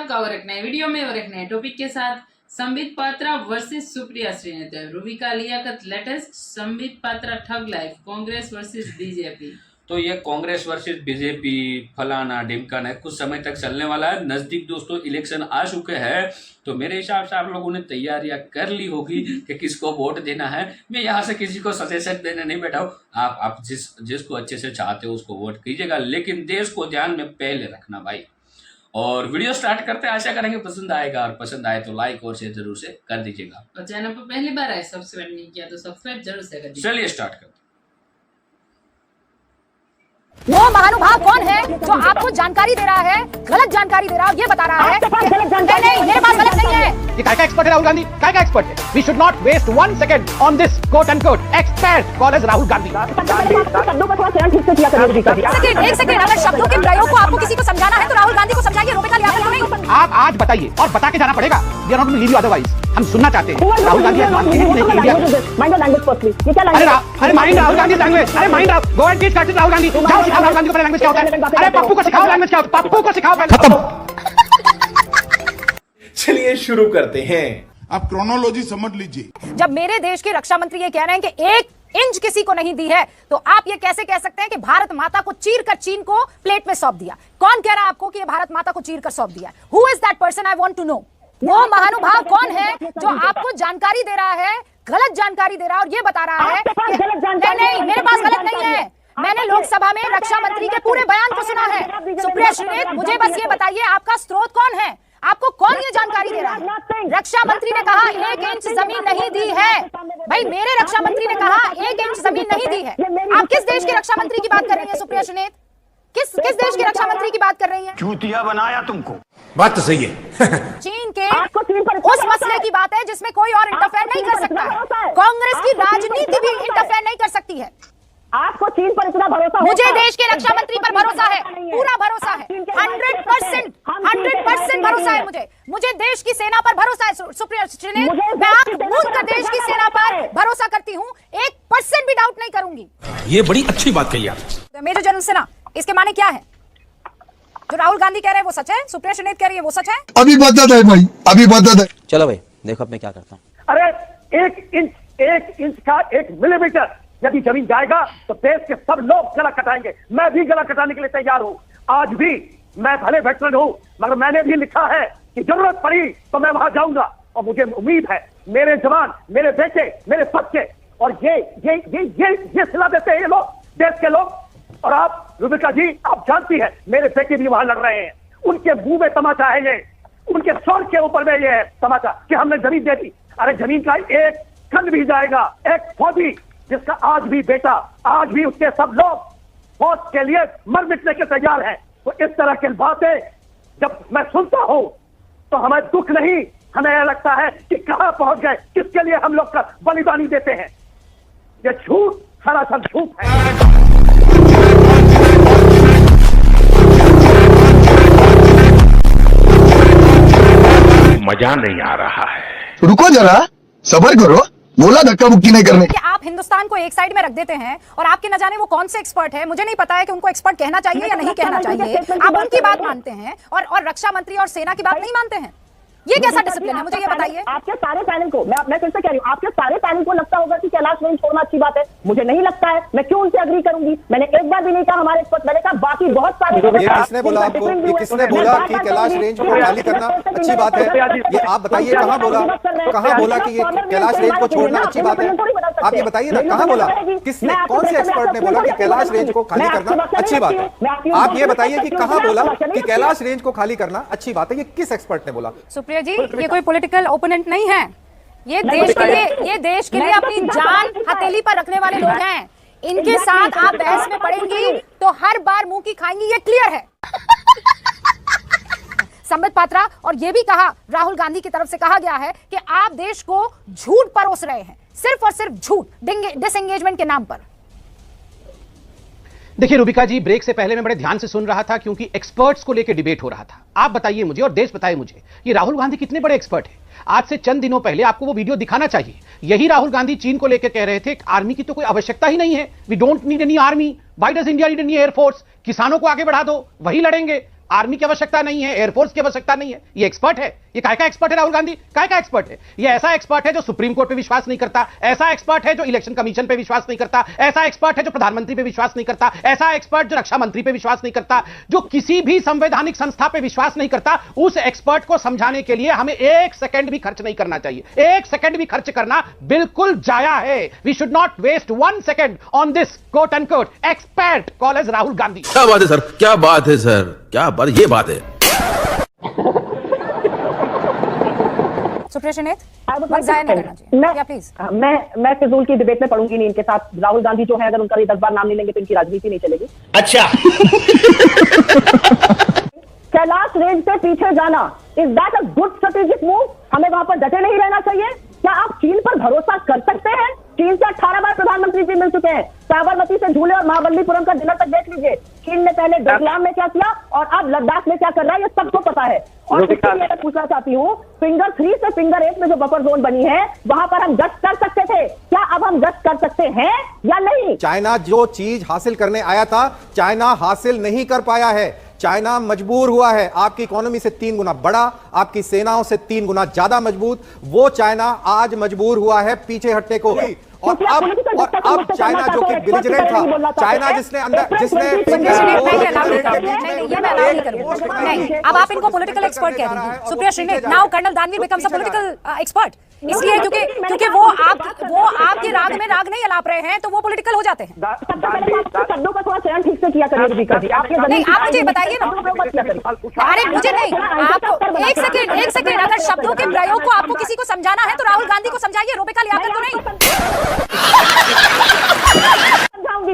आपका और एक नए वीडियो में और एक नए टॉपिक के साथ। Sambit Patra versus Supriya Shrinate, Rubika Liyaquat latest, Sambit Patra thug life, Congress versus BJP. तो ये कांग्रेस वर्सेस बीजेपी फलाना ढिमकाना कुछ समय तक चलने वाला है। नजदीक दोस्तों इलेक्शन आ चुके हैं, तो मेरे हिसाब से आप लोगों ने तैयारियां कर ली होगी कि किसको वोट देना है। मैं यहाँ से किसी को सजेशन देने नहीं बैठा हूँ। आप जिसको अच्छे से चाहते हो उसको वोट कीजिएगा, लेकिन देश को ध्यान में पहले रखना भाई। और वीडियो स्टार्ट करते हैं, आशा करेंगे पसंद आएगा, और पसंद आए तो लाइक और शेयर जरूर से कर दीजिएगा। और चैनल पर पहली बार आए, सब्सक्राइब नहीं किया तो सब्सक्राइब जरूर से कर दीजिए। चलिए स्टार्ट करते हैं। वो महानुभाव कौन है जो आपको जानकारी दे रहा है, गलत जानकारी दे रहा है, ये बता रहा है नहीं, मेरे पास गलत नहीं है। ये काय का एक्सपर्ट है राहुल गांधी, काय का एक्सपर्ट है। We should not waste 1 second on this quote and quote expert call as Rahul Gandhi. एक सेकंड, अगर शब्दों के प्रयोग को आपको किसी को समझाना है तो राहुल गांधी को समझाइए, रूबिका लियाकत को नहीं। आप आज बताइए और बता के जाना पड़ेगा। We are not going to leave you otherwise. हम सुनना चाहते हैं राहुल गांधी अरे माइंड राहुल गांधी लैंग्वेज, अरे mind go and teach Rahul Gandhi. जाओ सिखाओ राहुल गांधी को लैंग्वेज क्या होता है। अरे पप्पू को सिखाओ लैंग्वेज क्या होता है, पप्पू को सिखाओ। खत्म। चलिए शुरू करते हैं। आप क्रोनोलॉजी समझ लीजिए। जब मेरे देश के रक्षा मंत्री ये कह रहे हैं कि 1 इंच किसी को नहीं दी है, तो आप ये कैसे कह सकते हैं कि भारत माता को चीर कर चीन को प्लेट में सौंप दिया? कौन कह रहा है आपको कि ये भारत माता को चीर कर सौंप दिया? Who is that person? I want to know. वो महानुभाव कौन है जो आपको जानकारी दे रहा है, गलत जानकारी दे रहा है, और ये बता रहा है नहीं, मेरे पास गलत नहीं है। मैंने लोकसभा में रक्षा मंत्री के पूरे बयान को सुना है। सुप्रिया श्रीनेत, मुझे बस ये बताइए आपका स्रोत कौन है, आपको कौन ये जानकारी दे रहा है? रक्षा मंत्री ने कहा 1 इंच जमीन नहीं दी है। भाई मेरे रक्षा मंत्री ने कहा 1 इंच जमीन नहीं दी है। आप किस देश के रक्षा मंत्री की बात कर रही हैं सुप्रिया श्रीनेत? किस देश के रक्षा मंत्री की बात कर रही हैं? चूतिया बनाया तुमको। बात तो सही है। चीन के उस मसले की बात है जिसमें कोई और इंटरफेयर नहीं कर सकता है। कांग्रेस की राजनीति भी इंटरफेयर नहीं कर सकती है। आपको चीन पर इतना भरोसा? मुझे देश के रक्षा मंत्री पर भरोसा है, पूरा भरोसा है, 100% भरोसा है मुझे देश की सेना पर भरोसा है। सुप्रिया श्रीनेत, मैं आंख मूंद कर देश की सेना पर भरोसा करती हूँ, 1% भी डाउट नहीं करूंगी। ये बड़ी अच्छी बात कही आप। मेजर जनरल सेना, इसके माने क्या है? जो राहुल गांधी कह रहे हैं वो सच है, सुप्रिया श्रीनेत कह रही है वो सच है? अभी बदत है भाई, अभी बदत है। चलो भाई देखो अब मैं क्या करता हूँ। अरे 1 इंच का 1 मिलीमीटर यदि जमीन जाएगा तो देश के सब लोग गला कटाएंगे। मैं भी गला कटाने के लिए तैयार हूँ। आज भी मैं भले वेटरन हूँ, मगर मैंने भी लिखा है कि जरूरत पड़ी तो मैं वहां जाऊंगा। और मुझे उम्मीद है मेरे जवान, मेरे बेटे, मेरे बच्चे, और ये सिला देते हैं ये लोग, देश के लोग। और आप रूबिका जी, आप जानती है मेरे बेटे भी वहां लड़ रहे हैं। उनके मुंह में तमाचा है ये, उनके सर के ऊपर में ये है तमाचा कि हमने जमीन दे दी। अरे जमीन का 1 खंड भी जाएगा, 1 फौजी जिसका आज भी बेटा, आज भी उसके सब लोग फौज के लिए मर मिटने के तैयार हैं। तो इस तरह की बातें जब मैं सुनता हूं तो हमें दुख नहीं, हमें यह लगता है कि कहां पहुंच गए, किसके लिए हम लोग का बलिदानी देते हैं। ये झूठ, सरासर झूठ है। मजा नहीं आ रहा है। रुको जरा, सबर करो, बोला धक्का मुक्की नहीं करने। कि आप हिंदुस्तान को एक साइड में रख देते हैं और आपके न जाने वो कौन से एक्सपर्ट है, मुझे नहीं पता है कि उनको एक्सपर्ट कहना चाहिए या नहीं कहना चाहिए। आप उनकी बात मानते हैं और रक्षा मंत्री और सेना की बात नहीं मानते हैं। ये कैसा डिसिप्लिन है, मुझे ये बताइए। आपके सारे पैनल को मैं फिर से कह रही हूँ, आपके सारे पैनल को लगता होगा कि कैलाश रेंज छोड़ना अच्छी बात है। मुझे नहीं लगता है, मैं क्यों उनसे एग्री करूंगी? मैंने एक बार भी नहीं कहा हमारे एक्सपर्ट, मैंने कहा बाकी बहुत सारे। किसने बोला आपको? ये किसने बोला कि कैलाश रेंज को खाली करना अच्छी बात है? ये आप बताइए, कहाँ बोला? कहाँ बोला कि ये कैलाश रेंज को छोड़ना अच्छी बात है? आप ये बताइए ना, कहाँ बोला? किसने, कौन से एक्सपर्ट ने बोला कि कैलाश रेंज को खाली करना अच्छी बात है? आप ये बताइए कि कहाँ बोला कि कैलाश रेंज को खाली करना अच्छी बात है? ये किस एक्सपर्ट ने बोला? सुप्रिया जी, ये कोई पॉलिटिकल ओपोनेंट नहीं है। ये देश के लिए अपनी जान हथेली पर रखने वाले लोग हैं। इनके साथ आप बहस में पड़ेंगी तो हर बार मुंह की खाएंगी, ये क्लियर है। संबित पात्रा, और ये भी कहा, राहुल गांधी की तरफ से कहा गया है कि आप देश को झूठ परोस रहे हैं, सिर्फ और सिर्फ झूठ, डिसएंगेजमेंट के नाम पर। देखिए रूबिका जी, ब्रेक से पहले मैं बड़े ध्यान से सुन रहा था क्योंकि एक्सपर्ट्स को लेकर डिबेट हो रहा था। आप बताइए मुझे और देश बताइए मुझे, ये राहुल गांधी कितने बड़े एक्सपर्ट हैं? आज से चंद दिनों पहले आपको वो वीडियो दिखाना चाहिए। यही राहुल गांधी चीन को लेकर कह रहे थे आर्मी की तो कोई आवश्यकता ही नहीं है, we don't need any army, why does India need any air force? किसानों को आगे बढ़ा दो, वही लड़ेंगे। आर्मी की आवश्यकता नहीं है, एयरफोर्स की आवश्यकता नहीं है। ये एक्सपर्ट है। ये काय का एक्सपर्ट है राहुल गांधी? काय का एक्सपर्ट है? ये ऐसा एक्सपर्ट है जो सुप्रीम कोर्ट पे विश्वास नहीं करता, ऐसा एक्सपर्ट है जो इलेक्शन कमीशन पे विश्वास नहीं करता, ऐसा एक्सपर्ट है जो प्रधानमंत्री पे विश्वास नहीं करता, ऐसा एक्सपर्ट जो रक्षा मंत्री पे विश्वास नहीं करता, जो किसी भी संवैधानिक संस्था पे विश्वास नहीं करता। उस एक्सपर्ट को समझाने के लिए हमें 1 सेकंड भी खर्च नहीं करना चाहिए। 1 सेकंड भी खर्च करना बिल्कुल जाया है। We should not waste 1 second on this quote and quote expert call as Rahul Gandhi. क्या बात है सर, क्या बात है सर, क्या बात, ये बात है। सुप्रिया श्रीनेत, जाया नहीं करना चाहिए। या प्लीज। मैं फिजूल की डिबेट में पढ़ूंगी नहीं इनके साथ। राहुल गांधी जो है, अगर उनका 10 बार नाम नहीं लेंगे तो इनकी राजनीति नहीं चलेगी। अच्छा। कैलाश रेंज से पीछे जाना, is that a good strategic move? हमें वहां पर डटे नहीं रहना चाहिए? क्या आप चीन पर भरोसा कर सकते हैं? चीन से 18 बार प्रधानमंत्री जी मिल चुके हैं। साबरमती से झूले और महाबलीपुरम का डिनर तक देख लीजिए। चीन ने पहले डोकलाम में क्या किया और अब लद्दाख में क्या कर रहा है, ये सबको पता है। और इसके लिए मैं पूछना चाहती हूँ, फिंगर 3 से फिंगर 8 में जो बफर जोन बनी है, वहां पर हम गश्त कर सकते थे, क्या अब हम गश्त कर सकते हैं या नहीं? चाइना जो चीज हासिल करने आया था, चाइना हासिल नहीं कर पाया है। चाइना मजबूर हुआ है। आपकी इकोनॉमी से 3 गुना बड़ा, आपकी सेनाओं से 3 गुना ज्यादा मजबूत, वो चाइना आज मजबूर हुआ है पीछे हटने को। और अब चाइना जो कि बिलिजरेंट था, चाइना जिसने अब आप इनको पॉलिटिकल एक्सपर्ट कह रही हैं। सुप्रिया श्रीनेत, नाउ कर्नल दानवीर बिकम्स अ पॉलिटिकल एक्सपर्ट, इसलिए क्योंकि वो आपके राग में राग नहीं अलाप रहे हैं, तो वो पॉलिटिकल हो जाते हैं। शब्दों का थोड़ा चयन ठीक से किया करिए। नहीं, आप मुझे बताइए ना। अरे मुझे नहीं, आपको एक सेकेंड, अगर शब्दों के प्रयोग को आपको किसी को समझाना है तो राहुल गांधी को समझाइए, रुबिका लियाकत को नहीं।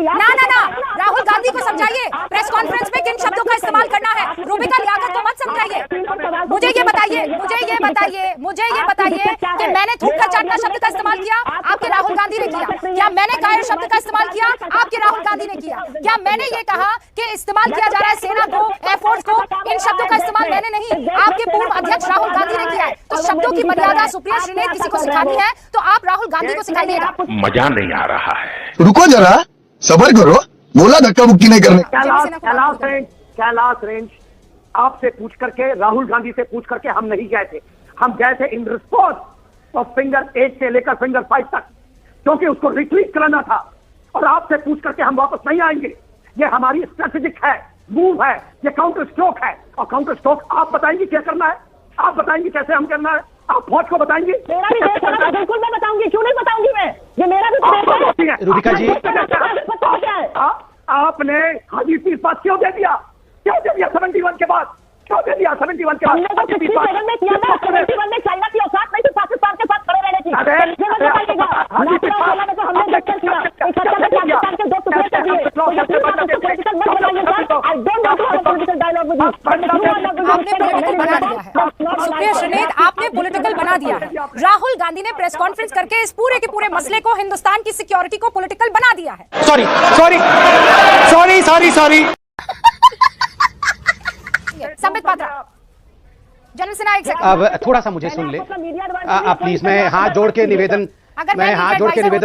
ना, राहुल गांधी को समझाइए प्रेस कॉन्फ्रेंस में किन शब्दों का इस्तेमाल करना है। रुबिका लियाकत को मत समझाइए। मुझे ये बताइए कि मैंने थूक कर चाटना शब्द का इस्तेमाल किया, आपके राहुल गांधी ने किया? क्या मैंने कायर शब्द का इस्तेमाल किया, आपके राहुल गांधी ने किया? क्या मैंने ये कहा कि इस्तेमाल किया जा रहा है सेना को, एयरफोर्स को? इन शब्दों का इस्तेमाल मैंने नहीं, आपके पूर्व अध्यक्ष राहुल गांधी ने किया है। तो शब्दों की मर्यादा सुप्रिया श्रीनेत किसी को सिखानी है तो आप राहुल गांधी को सिखाइएगा। मजा नहीं आ रहा है। रुको जरा, सबर करो, बोला धक्का मुक्की नहीं करने। कैलाश रेंज आपसे पूछ करके, राहुल गांधी से पूछ करके हम नहीं गए थे। हम गए थे इन रिस्पॉन्स ऑफ फिंगर 8 से लेकर फिंगर 5 तक, क्योंकि उसको रिट्रीट कराना था। और आपसे पूछ करके हम वापस नहीं आएंगे। ये हमारी स्ट्रेटेजिक है, मूव है, ये काउंटर स्ट्रोक है। और काउंटर स्ट्रोक आप बताएंगे क्या करना है, आप बताएंगे कैसे हम करना है, आप फौज को बताएंगे। मेरा भी देश है, बिल्कुल मैं बताऊंगी, क्यों नहीं बताऊंगी मैं? ये मेरा भी देश है। रुबिका जी, आपने हाजी पीस बात क्यों दे दिया? क्यों दे दिया 71 के बाद? क्यों दे दिया 71 के बाद? हमने तो 67 में किया था, 71 में चाइना की औकात नहीं थी पाकिस्तान के साथ खड़े रहने की। सुप्रिया श्रीनेत, आपने पॉलिटिकल बना दिया है। राहुल गांधी ने प्रेस कॉन्फ्रेंस करके इस पूरे के पूरे मसले को, हिंदुस्तान की सिक्योरिटी को पॉलिटिकल बना दिया है। सॉरी। संबित पात्रा, जनरल सेना, एक सेकंड। अब थोड़ा सा मुझे सुन ले प्लीज। मैं हाथ जोड़ के निवेदन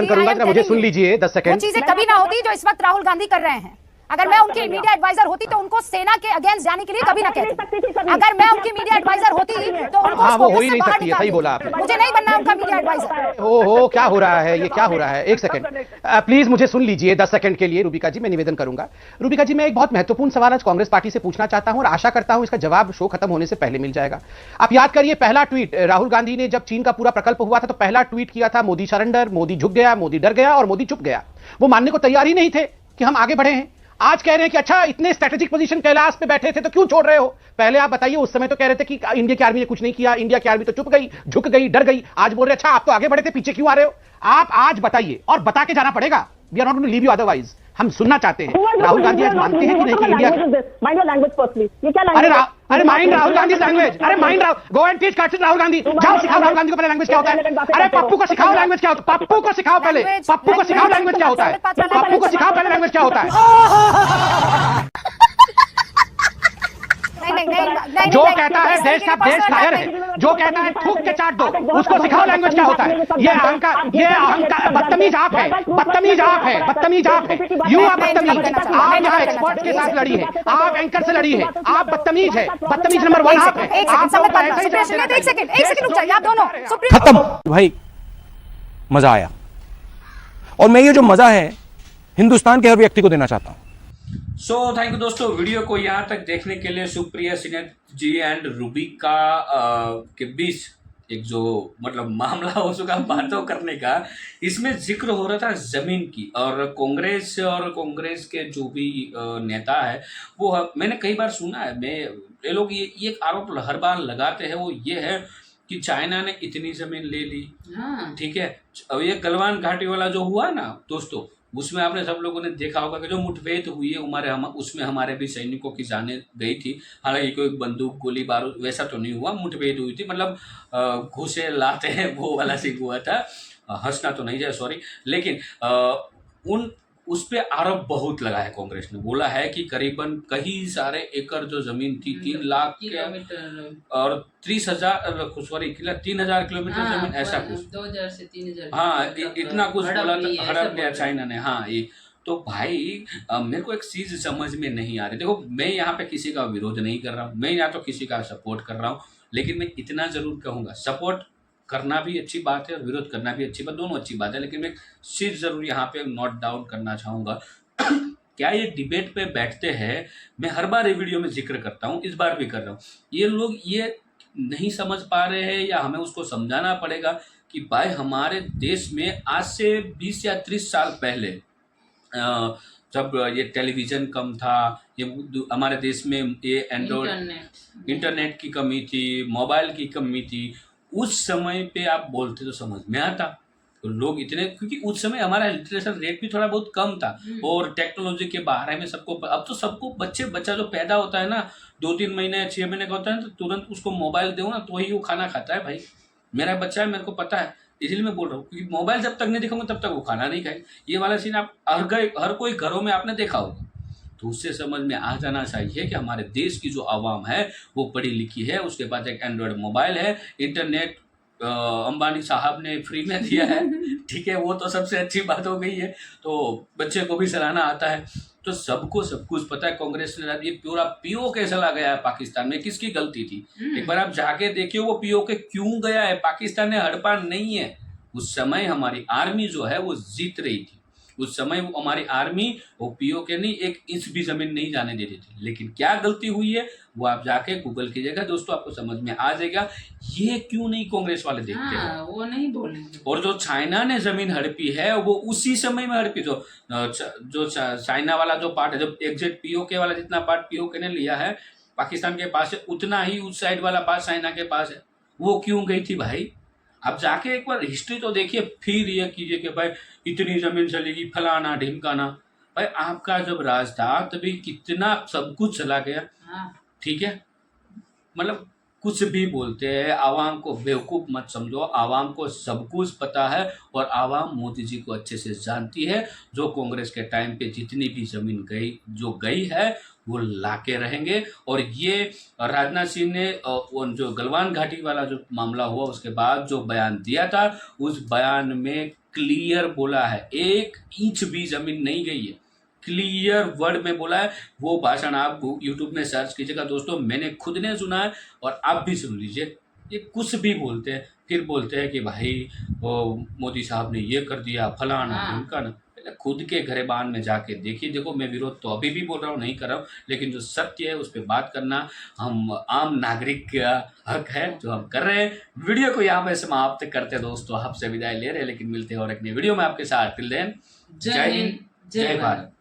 करूंगा, जरा मुझे सुन लीजिए 10 सेकंड। वो चीजें कभी ना होती जो इस वक्त राहुल गांधी कर रहे हैं। अगर मैं उनकी मीडिया एडवाइजर होती तो उनको सेना के अगेंस्ट जाने के लिए कभी ना कहती। अगर मैं उनकी मीडिया एडवाइजर होती तो उनको हाँ, वो हो ही नहीं सकती है, सही बोला आपने। मुझे नहीं बनना उनका मीडिया एडवाइजर। ओहो, क्या हो रहा है, ये क्या हो रहा है? 1 सेकंड प्लीज मुझे सुन लीजिए 10 सेकंड के लिए। रुबिका जी, मैं निवेदन करूंगा। रुबिका जी, मैं एक बहुत महत्वपूर्ण सवाल आज कांग्रेस पार्टी से पूछना चाहता हूं और आशा करता हूं इसका जवाब शो खत्म होने से पहले मिल जाएगा। आप याद करिए, पहला ट्वीट राहुल गांधी ने जब चीन का पूरा प्रकल्प हुआ था तो पहला ट्वीट किया था, मोदी सरेंडर, मोदी झुक गया, मोदी डर गया और मोदी चुप गया। वो मानने को तैयार ही नहीं थे कि हम आगे बढ़े हैं। आज कह रहे हैं कि अच्छा, इतने स्ट्रेटेजिक पोजीशन कैलाश पे बैठे थे तो क्यों छोड़ रहे हो? पहले आप बताइए, उस समय तो कह रहे थे कि इंडिया की आर्मी ने कुछ नहीं किया, इंडिया की आर्मी तो चुप गई, झुक गई, डर गई। आज बोल रहे अच्छा, आप तो आगे बढ़े थे, पीछे क्यों आ रहे हो? आप आज बताइए और बता के जाना पड़ेगा। We are not going to leave you otherwise. हम सुनना चाहते हैं राहुल गांधी आज मानते हैं कि नहीं कि इंडिया। अरे माइंड राहुल गांधी लैंग्वेज, अरे mind go and teach Curtis Rahul Gandhi. जाओ सिखाओ राहुल गांधी को पहले लैंग्वेज क्या होता है। अरे पप्पू को सिखाओ लैंग्वेज क्या होता है, पप्पू को सिखाओ पहले, पप्पू को सिखाओ लैंग्वेज क्या होता है, पप्पू को सिखाओ पहले लैंग्वेज क्या होता है। जो कहता है देश का देश कायर है, जो कहता है थूक के चाट दो, उसको सिखाओ लैंग्वेज क्या होता है। ये अहंकार बदतमीजी बदतमीज आप है, बदतमीज आप है, बदतमीज आप है, यू आप बदतमीज। आप यहाँ एक्सपर्ट के साथ लड़ी है, आप एंकर से लड़ी है, आप बदतमीज है, बतमीज नंबर 1 आप है। एक सेकंड संबित पात्रा, सुप्रिया श्रीनेत, एक सेकंड रुक जाइए आप दोनों। खत्म भाई, मजा आया। और मैं ये जो मजा है हिंदुस्तान के हर व्यक्ति को देना चाहता हूं। सो थैंक यू दोस्तों, वीडियो को यहाँ तक देखने के लिए। सुप्रिया श्रीनेत जी एंड रूबिका के बीच एक जो मतलब मामला हो चुका बातों करने का, इसमें जिक्र हो रहा था जमीन की। और कांग्रेस के जो भी नेता है वो मैंने कई बार सुना है, ये लोग ये एक आरोप हर बार लगाते हैं, वो ये है कि चाइना ने इतनी जमीन ले ली। ठीक है, अब ये गलवान घाटी वाला जो हुआ ना दोस्तों, उसमें आपने सब लोगों ने देखा होगा कि जो मुठभेड़ हुई है उसमें हमारे भी सैनिकों की जाने गई थी। हालांकि कोई बंदूक गोली बारूद वैसा तो नहीं हुआ, मुठभेड़ हुई थी, मतलब घुसे लाते हैं वो वाला सीन हुआ था। हंसना तो नहीं जाए, सॉरी। लेकिन उस पे आरोप बहुत लगा है। कांग्रेस ने बोला है कि करीबन कई सारे एकड़ जो जमीन थी, 3 लाख और 3,000 किलोमीटर जमीन, ऐसा कुछ 2000 से 3000। हाँ, इतना कुछ बोला था, हड़प लिया चाइना ने। हाँ, ये तो भाई मेरे को एक चीज समझ में नहीं आ रही। देखो, मैं यहाँ पे किसी का विरोध नहीं कर रहा हूँ, मैं यहाँ तो किसी का सपोर्ट कर रहा हूँ, लेकिन मैं इतना जरूर कहूँगा, सपोर्ट करना भी अच्छी बात है और विरोध करना भी अच्छी बात, दोनों अच्छी बात है। लेकिन मैं चीज जरूर यहाँ पे नोट डाउन करना चाहूँगा। क्या ये डिबेट पे बैठते हैं, मैं हर बार ये वीडियो में जिक्र करता हूँ, इस बार भी कर रहा हूँ, ये लोग ये नहीं समझ पा रहे हैं या हमें उसको समझाना पड़ेगा कि भाई हमारे देश में आज से 20 या 30 साल पहले जब ये टेलीविज़न कम था, ये हमारे देश में ये एंड्रॉयड इंटरनेट की कमी थी, मोबाइल की कमी थी, उस समय पे आप बोलते तो समझ में आता। तो लोग इतने, क्योंकि उस समय हमारा लिटरेचर रेट भी थोड़ा बहुत कम था और टेक्नोलॉजी के बारे में सबको, अब तो सबको बच्चा जो पैदा होता है ना 2-3 महीने 6 महीने का होता है, तो तुरंत उसको मोबाइल दो ना तो ही वो खाना खाता है। भाई मेरा बच्चा है, मेरे को पता है, इसलिए मैं बोल रहा हूँ, क्योंकि मोबाइल जब तक नहीं दिखाऊंगा तब तक वो खाना नहीं खाए। ये वाला सीन आप हर कोई घरों में आपने देखा होगा। तो उससे समझ में आ जाना चाहिए कि हमारे देश की जो आवाम है वो पढ़ी लिखी है, उसके पास एक एंड्रॉयड मोबाइल है, इंटरनेट अंबानी साहब ने फ्री में दिया है। ठीक है, वो तो सबसे अच्छी बात हो गई है, तो बच्चे को भी चलाना आता है, तो सबको सब कुछ पता है। कांग्रेस ने ये पूरा पीओके चला गया है पाकिस्तान में, किसकी गलती थी? एक बार आप जाके देखिए वो पीओके क्यों गया है। पाकिस्तान ने हड़पा नहीं है, उस समय हमारी आर्मी जो है वो जीत रही थी। उस समय वो हमारी आर्मी वो पीओके नहीं 1 इंच भी जमीन नहीं जाने दे रही थी। लेकिन क्या गलती हुई है वो आप जाके गूगल कीजिएगा दोस्तों, आपको समझ में आ जाएगा। ये क्यों नहीं कांग्रेस वाले देखते हैं, वो नहीं बोलेंगे। और जो चाइना ने जमीन हड़पी है वो उसी समय में हड़पी। जो चाइना वाला जो पार्ट है, जब एग्जैक्ट पीओके वाला जितना पार्ट पीओके ने लिया है पाकिस्तान के पास है, उतना ही उस साइड वाला पार्ट चाइना के पास है। वो क्यों गई थी भाई? अब जाके एक बार हिस्ट्री तो देखिए, फिर ये कीजिए कि भाई इतनी जमीन चलेगी, फलाना ढिमकाना। भाई आपका जब राज था तभी कितना सब कुछ चला गया। ठीक है, मतलब कुछ भी बोलते हैं, आवाम को बेवकूफ़ मत समझो, आवाम को सब कुछ पता है और आवाम मोदी जी को अच्छे से जानती है। जो कांग्रेस के टाइम पे जितनी भी ज़मीन गई है वो लाके रहेंगे। और ये राजनाथ सिंह ने जो गलवान घाटी वाला जो मामला हुआ उसके बाद जो बयान दिया था, उस बयान में क्लियर बोला है 1 इंच भी ज़मीन नहीं गई है, क्लियर वर्ड में बोला है। वो भाषण आप यूट्यूब में सर्च कीजिएगा दोस्तों, मैंने खुद ने सुना है और आप भी सुन लीजिए। ये कुछ भी बोलते हैं, फिर बोलते हैं कि भाई मोदी साहब ने ये कर दिया, फलाना ढिमकाना। खुद के घरेबान में जाके देखिए। देखो, मैं विरोध तो अभी भी बोल रहा हूँ, नहीं कर रहा हूँ, लेकिन जो सत्य है उस पर बात करना हम आम नागरिक का हक है, जो हम कर रहे हैं। वीडियो को यहाँ पे समाप्त करते हैं दोस्तों, आपसे विदाई ले रहे हैं, लेकिन मिलते हैं और एक नई वीडियो में आपके साथ। टिल देन, जय हिंद, जय भारत।